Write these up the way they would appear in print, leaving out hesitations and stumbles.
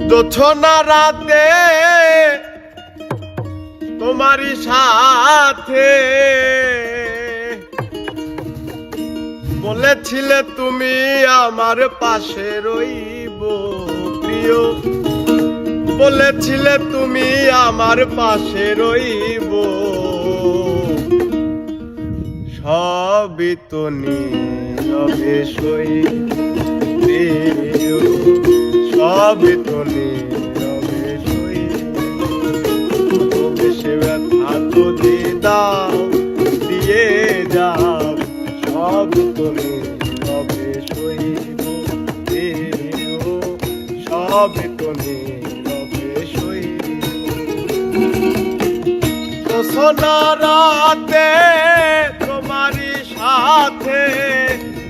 জোছনা রাতে তোমারই সাথে বলেছিলে তুমি আমার পাশে রইব প্রিয়, বলেছিলে তুমি আমার পাশে রইব। সবই তো নীরবে সইব, সবই তো নীরবে সইব। বেশি ব্যথা যদি দাও দিয়ে যাও, সব তো নীরবে সইব, সব তো নীরবে সইব। জোছনা রাতে তোমারই সাথে,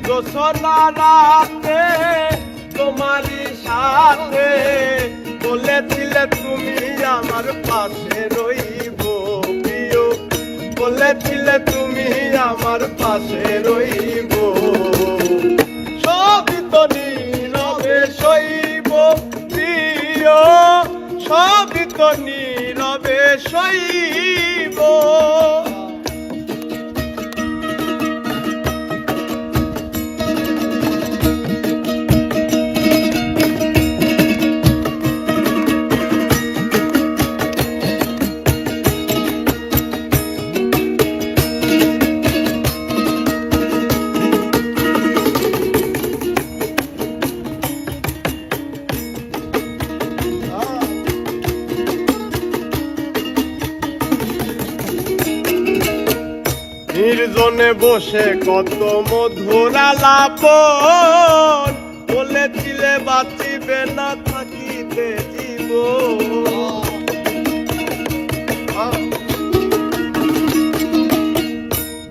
জোছনা রাতে তোমারই সাথে বলেছিলে তুমি আমার পাশে রইব প্রিয়, বলেছিলে তুমি আমার পাশে রইব। সবই তো নীরবে সইব প্রিয়, সবই তো নীরবে সইব। নির্জনে বসে কত মধুর আলাপন, বলেছিলে বাঁচিবে না থাকিতে জীবন।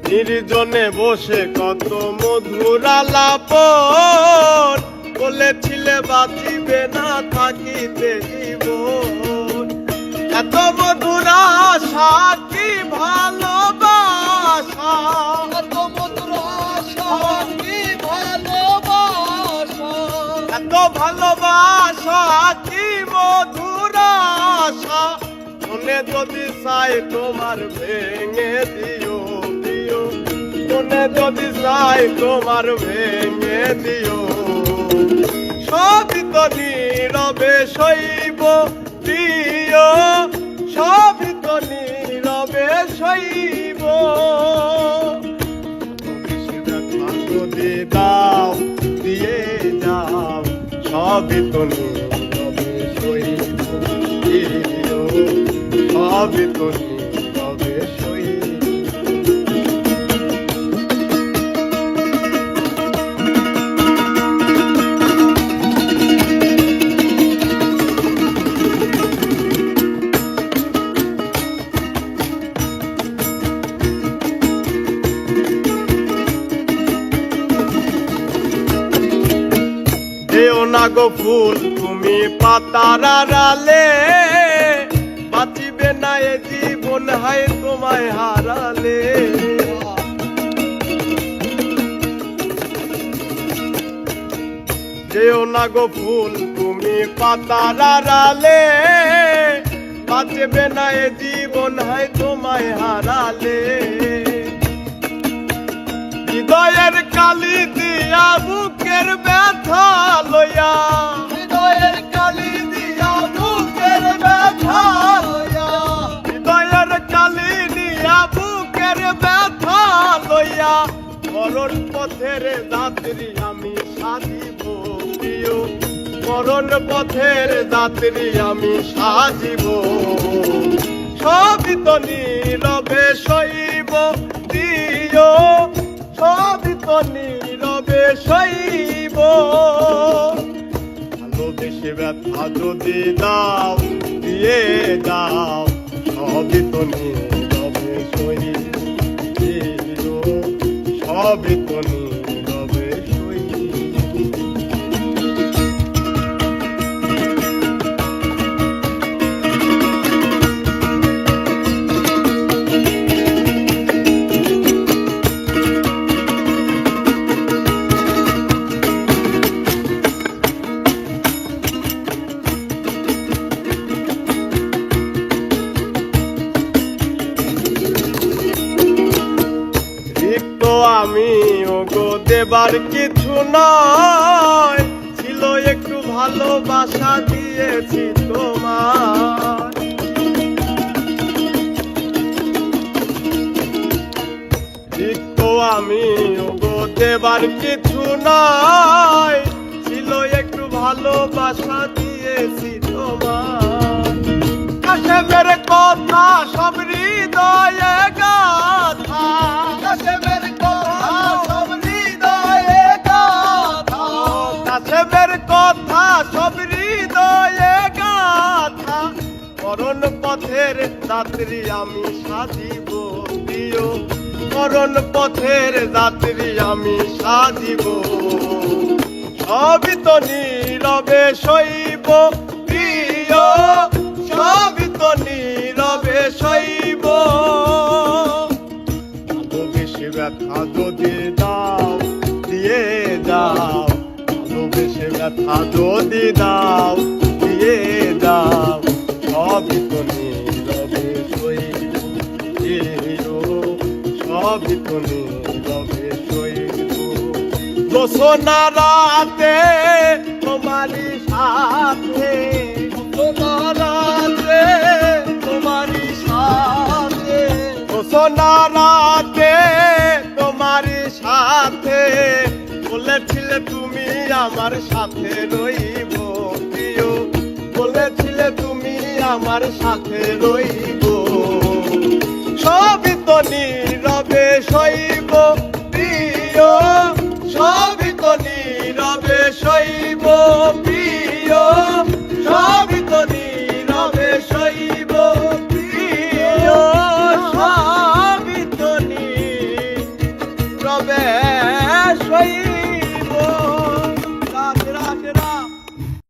নির্জনে বসে কত মধুর আলাপন, বলেছিলে বাঁচিবে না থাকিতে জীবন। এত মধুর আশা কি ভালোবাসা, এত মধুর আশা কি ভালোবাসা, এত ভালোবাসা কি মধুর আশা। মনে যদি চাই তোমার ভেঙে দিও দিও, মনে যদি চাই তোমার ভেঙে দিও। সবই তো নীরবে সইব প্রিয়, সবই তো নীরবে সইব। যদি দাও দিয়ে যাও, সবই তো নীরবে সইব, সবই তো নীরবে সইব। যেও না গো ফুল তুমি পাতার আড়ালে, বাঁচিবে না এ জীবন হায় তোমায় হারালে। যেও না গো ফুল তুমি পাতার আড়ালে, বাঁচবে না এ জীবন হায় তোমায় হারালে। হৃদয়ের কালি দিয়া বুকের ব্যথা লইয়া, হৃদয়ের কালি দিয়া বুকের ব্যথা লইয়া, হৃদয়ের কালি দিয়া বুকের ব্যথা লইয়া। মরণ পথের যাত্রী আমি সাজিব প্রিয়, মরণ পথের যাত্রী আমি সাজিব। সবই তো নীরবে সইব প্রিয়, সবই তো নীরবে সইব। ভালোবেসে ব্যথা যদি দাও দিয়ে দাও, সবই তো নীরবে সইব, সবই তো নীরবে সইব। আমি ওগো দেবার কিছু নয়, ছিল একটু ভালোবাসা দিয়েছি তোমার। রিক্ত আমি ওগো দেবার কিছু নয়, ছিল একটু ভালোবাসা দিয়েছি তোমার। কাশেমের কথা সব হৃদয়ে গাথা, কাশেমের কথা সব হৃদয়ে গাথা, কাশেমের কথা সব হৃদয়ে গাথা। মরণ পথের যাত্রী আমি সাজিব প্রিয়, মরণ পথের যাত্রী আমি সাজিব। সবই তো নীরবে সইব প্রিয়, সবই তো নীরবে সইব। ভালোবেসে ব্যথা যদি দাও দিয়ে দাও, ভালোবেসে ব্যথা যদি দাও দিয়ে দাও। সবই তো নীরবে সইব প্রিয়, সবই তো নীরবে সইব। জোছনা রাতে তোমারি সাথে, জোছনা রাতে তোমারি সাথে, জোছনা রাতে তোমারি সাথে। বলেছিলে তুমি আমার সাথে রইব প্রিয়, বলেছিলে তুমি আমার সাথে রইব। সবই তো নীরবে সইব প্রিয়, সবই তো নীরবে সইব প্রিয়, সবই তো নীরবে সইব প্রিয়, সবই তো নীরবে সইব।